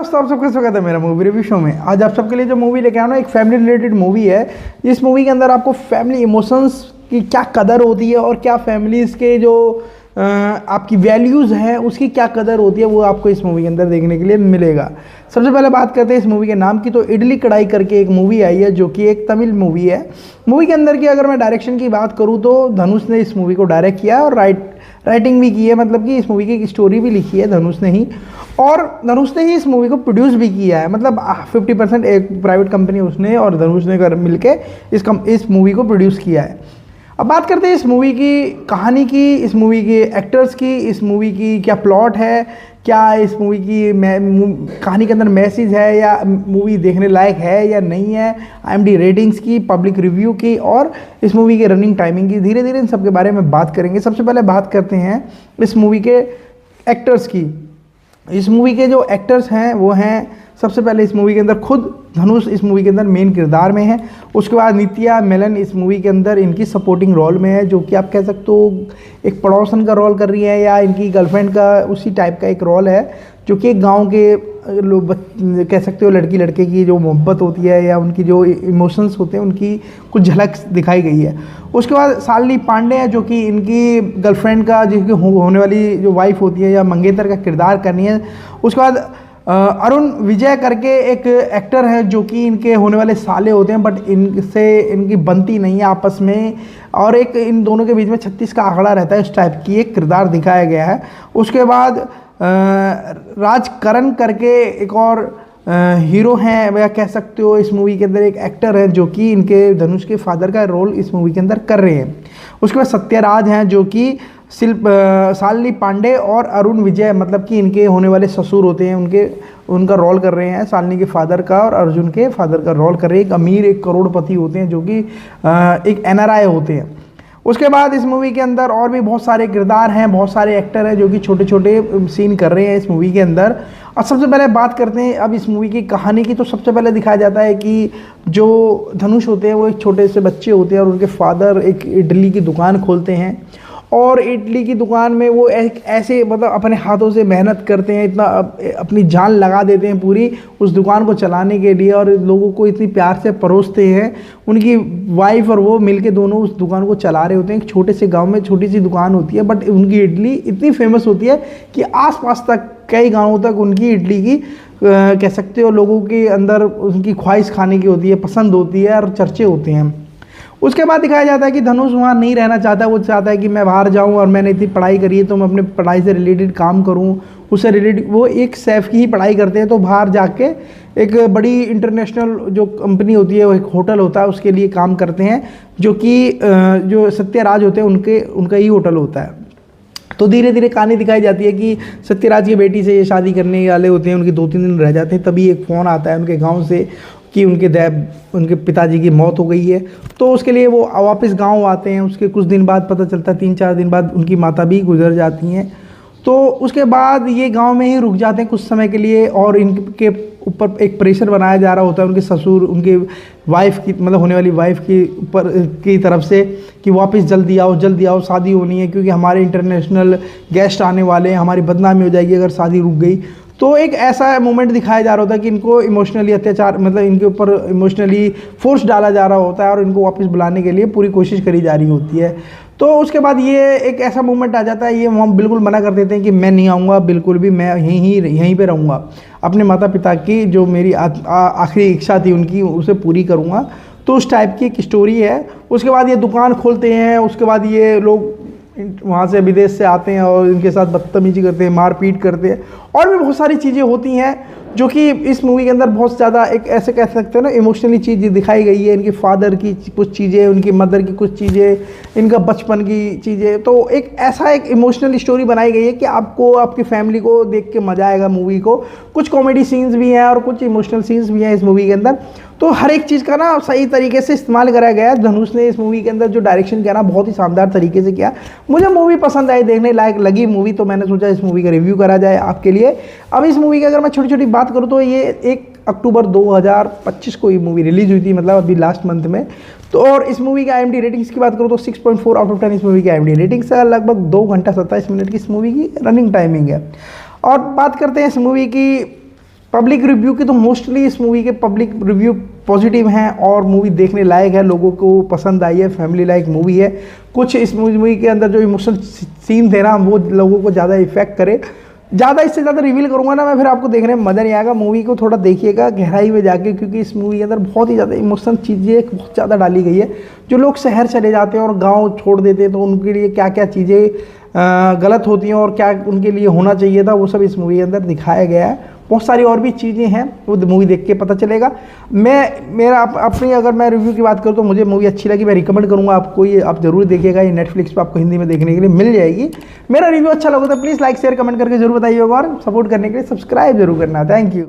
दोस्तों आप सबका स्वागत है मेरा मूवी रिव्यू शो में। आज आप सबके लिए जो मूवी लेके आया ना, एक फैमिली रिलेटेड मूवी है। इस मूवी के अंदर आपको फैमिली इमोशंस की क्या कदर होती है और क्या फैमिलीज़ के जो आपकी वैल्यूज़ हैं उसकी क्या कदर होती है, वो आपको इस मूवी के अंदर देखने के लिए मिलेगा। सबसे पहले बात करते हैं इस मूवी के नाम की। तो इडली कढ़ाई करके एक मूवी आई है जो कि एक तमिल मूवी है। मूवी के अंदर की अगर मैं डायरेक्शन की बात करूँ तो धनुष ने इस मूवी को डायरेक्ट किया है और राइटिंग भी की है, मतलब कि इस मूवी की एक स्टोरी भी लिखी है धनुष ने ही, और धनुष ने ही इस मूवी को प्रोड्यूस भी किया है। मतलब 50% एक प्राइवेट कंपनी उसने और धनुष ने कर मिलके इस मूवी को प्रोड्यूस किया है। अब बात करते हैं इस मूवी की कहानी की, इस मूवी के एक्टर्स की, इस मूवी की क्या प्लॉट है, क्या इस मूवी की कहानी के अंदर मैसेज है या मूवी देखने लायक है या नहीं है, IMDb रेटिंग्स की, पब्लिक रिव्यू की और इस मूवी के रनिंग टाइमिंग की। धीरे धीरे इन सब के बारे में बात करेंगे। सबसे पहले बात करते हैं इस मूवी के एक्टर्स की। इस मूवी के जो एक्टर्स हैं वो हैं, सबसे पहले इस मूवी के अंदर खुद धनुष इस मूवी के अंदर मेन किरदार में है। उसके बाद नित्या मेनन इस मूवी के अंदर इनकी सपोर्टिंग रोल में है, जो कि आप कह सकते हो एक पड़ोसन का रोल कर रही है या इनकी गर्लफ्रेंड का उसी टाइप का एक रोल है, जो कि एक गांव के लोग कह सकते हो लड़की लड़के की जो मोहब्बत होती है या उनकी जो इमोशंस होते हैं उनकी कुछ झलक दिखाई गई है। उसके बाद शालिनी पांडे है जो कि इनकी गर्लफ्रेंड का जिसकी होने वाली जो वाइफ होती है या मंगेतर का किरदार करनी है। उसके बाद अरुण विजय करके एक एक्टर है जो कि इनके होने वाले साले होते हैं, बट इनसे इनकी बनती नहीं है आपस में और एक इन दोनों के बीच में 36 का आंकड़ा रहता है, इस टाइप की एक किरदार दिखाया गया है। उसके बाद राजकरण करके एक और हीरो हैं या कह सकते हो इस मूवी के अंदर एक एक्टर है जो कि इनके धनुष के फादर का रोल इस मूवी के अंदर कर रहे हैं। उसके बाद सत्यराज हैं जो कि शालिनी पांडे और अरुण विजय मतलब कि इनके होने वाले ससुर होते हैं, उनका रोल कर रहे हैं। शालिनी के फादर का और अर्जुन के फादर का रोल कर रहे हैं। एक अमीर एक करोड़पति होते हैं जो कि एक NRI होते हैं। उसके बाद इस मूवी के अंदर और भी बहुत सारे किरदार हैं, बहुत सारे एक्टर हैं जो कि छोटे छोटे सीन कर रहे हैं इस मूवी के अंदर। और सबसे पहले बात करते हैं अब इस मूवी की कहानी की। तो सबसे पहले दिखाया जाता है कि जो धनुष होते हैं वो एक छोटे से बच्चे होते हैं और उनके फादर एक इडली की दुकान खोलते हैं और इडली की दुकान में वो एक ऐसे मतलब अपने हाथों से मेहनत करते हैं, इतना अपनी जान लगा देते हैं पूरी उस दुकान को चलाने के लिए और लोगों को इतनी प्यार से परोसते हैं। उनकी वाइफ और वो मिलके दोनों उस दुकान को चला रहे होते हैं। एक छोटे से गांव में छोटी सी दुकान होती है, बट उनकी इडली इतनी फेमस होती है कि आसपास तक कई गाँवों तक उनकी इडली की कह सकते हो लोगों के अंदर उनकी ख्वाहिश खाने की होती है, पसंद होती है और चर्चे होते हैं। उसके बाद दिखाया जाता है कि धनुष वहाँ नहीं रहना चाहता, वो चाहता है कि मैं बाहर जाऊँ और मैंने इतनी पढ़ाई करी है तो मैं अपने पढ़ाई से रिलेटेड काम करूँ। उससे रिलेटेड वो एक शेफ़ की ही पढ़ाई करते हैं, तो बाहर जाके एक बड़ी इंटरनेशनल जो कंपनी होती है वो एक होटल होता है उसके लिए काम करते हैं, जो कि जो सत्यराज होते हैं उनका ही होटल होता है। तो धीरे धीरे कहानी दिखाई जाती है कि सत्यराज की बेटी से ये शादी करने वाले होते हैं, उनके 2-3 दिन रह जाते हैं, तभी एक फ़ोन आता है उनके गाँव से कि उनके पिताजी की मौत हो गई है। तो उसके लिए वो वापस गांव आते हैं। उसके कुछ दिन बाद पता चलता है 3-4 दिन बाद उनकी माता भी गुजर जाती हैं। तो उसके बाद ये गांव में ही रुक जाते हैं कुछ समय के लिए और इनके ऊपर एक प्रेशर बनाया जा रहा होता है उनके ससुर उनके वाइफ की मतलब होने वाली वाइफ की ऊपर की तरफ से कि वापस जल्दी आओ शादी होनी है, क्योंकि हमारे इंटरनेशनल गेस्ट आने वाले हैं, हमारी बदनामी हो जाएगी अगर शादी रुक गई। तो एक ऐसा मोमेंट दिखाया जा रहा होता है कि इनको इमोशनली अत्याचार मतलब इनके ऊपर इमोशनली फोर्स डाला जा रहा होता है और इनको वापस बुलाने के लिए पूरी कोशिश करी जा रही होती है। तो उसके बाद ये एक ऐसा मोमेंट आ जाता है, ये हम बिल्कुल मना कर देते हैं कि मैं नहीं आऊँगा बिल्कुल भी, मैं यहीं पे रहूँगा, अपने माता पिता की जो मेरी आखिरी इच्छा थी उनकी उसे पूरी करूँगा। तो उस टाइप की एक स्टोरी है। उसके बाद ये दुकान खोलते हैं। उसके बाद ये लोग वहाँ से विदेश से आते हैं और इनके साथ बदतमीजी करते हैं, मारपीट करते हैं और भी बहुत सारी चीज़ें होती हैं जो कि इस मूवी के अंदर बहुत ज़्यादा एक ऐसे कह सकते हो ना इमोशनली चीज़ दिखाई गई है। इनके फादर की कुछ चीज़ें, उनकी मदर की कुछ चीज़ें, इनका बचपन की चीज़ें। तो एक ऐसा एक इमोशनल स्टोरी बनाई गई है कि आपको आपकी फैमिली को देख के मज़ा आएगा मूवी को। कुछ कॉमेडी सीन्स भी हैं और कुछ इमोशनल सीन्स भी हैं इस मूवी के अंदर। तो हर एक चीज़ का ना सही तरीके से इस्तेमाल करा गया है। धनुष ने इस मूवी के अंदर जो डायरेक्शन किया ना बहुत ही शानदार तरीके से किया। मुझे मूवी पसंद आई, देखने लायक लगी मूवी, तो मैंने सोचा इस मूवी का रिव्यू करा जाए आपके लिए। अब इस मूवी की अगर मैं छोटी छोटी बात करूँ तो ये 1 अक्टूबर 2025 को ये मूवी रिलीज हुई थी, मतलब अभी लास्ट मंथ में। तो और इस मूवी की IMDb रेटिंग्स की बात करूँ तो 6.4 आउट ऑफ 10 इस मूवी की IMDb रेटिंग्स है। लगभग 2 घंटा 27 मिनट की इस मूवी की रनिंग टाइमिंग है। और बात करते हैं इस मूवी की पब्लिक रिव्यू की तो मोस्टली इस मूवी के पब्लिक रिव्यू पॉजिटिव हैं और मूवी देखने लायक है, लोगों को पसंद आई है, फैमिली लाइक मूवी है। कुछ इस मूवी के अंदर जो इमोशनल सीन थे ना वो लोगों को ज़्यादा इफेक्ट करे। ज़्यादा इससे ज़्यादा रिवील करूँगा ना मैं, फिर आपको देखने में मज़ा नहीं आएगा। मूवी को थोड़ा देखिएगा गहराई में जाके, क्योंकि इस मूवी के अंदर बहुत ही ज़्यादा इमोशनल चीज़ें बहुत ज़्यादा डाली गई है। जो लोग शहर चले जाते हैं और गांव छोड़ देते हैं तो उनके लिए क्या क्या चीज़ें गलत होती हैं और क्या उनके लिए होना चाहिए था, वो सब इस मूवी के अंदर दिखाया गया है। बहुत सारी और भी चीज़ें हैं, वो मूवी देख के पता चलेगा। अपनी अगर मैं रिव्यू की बात करूँ तो मुझे मूवी अच्छी लगी, मैं रिकमेंड करूँगा आपको, ये आप जरूर देखिएगा। ये नेटफ्लिक्स पे आपको हिंदी में देखने के लिए मिल जाएगी। मेरा रिव्यू अच्छा लगा तो प्लीज़ लाइक शेयर कमेंट करके जरूर बताइएगा और सपोर्ट करने के लिए सब्सक्राइब जरूर करना। Thank you.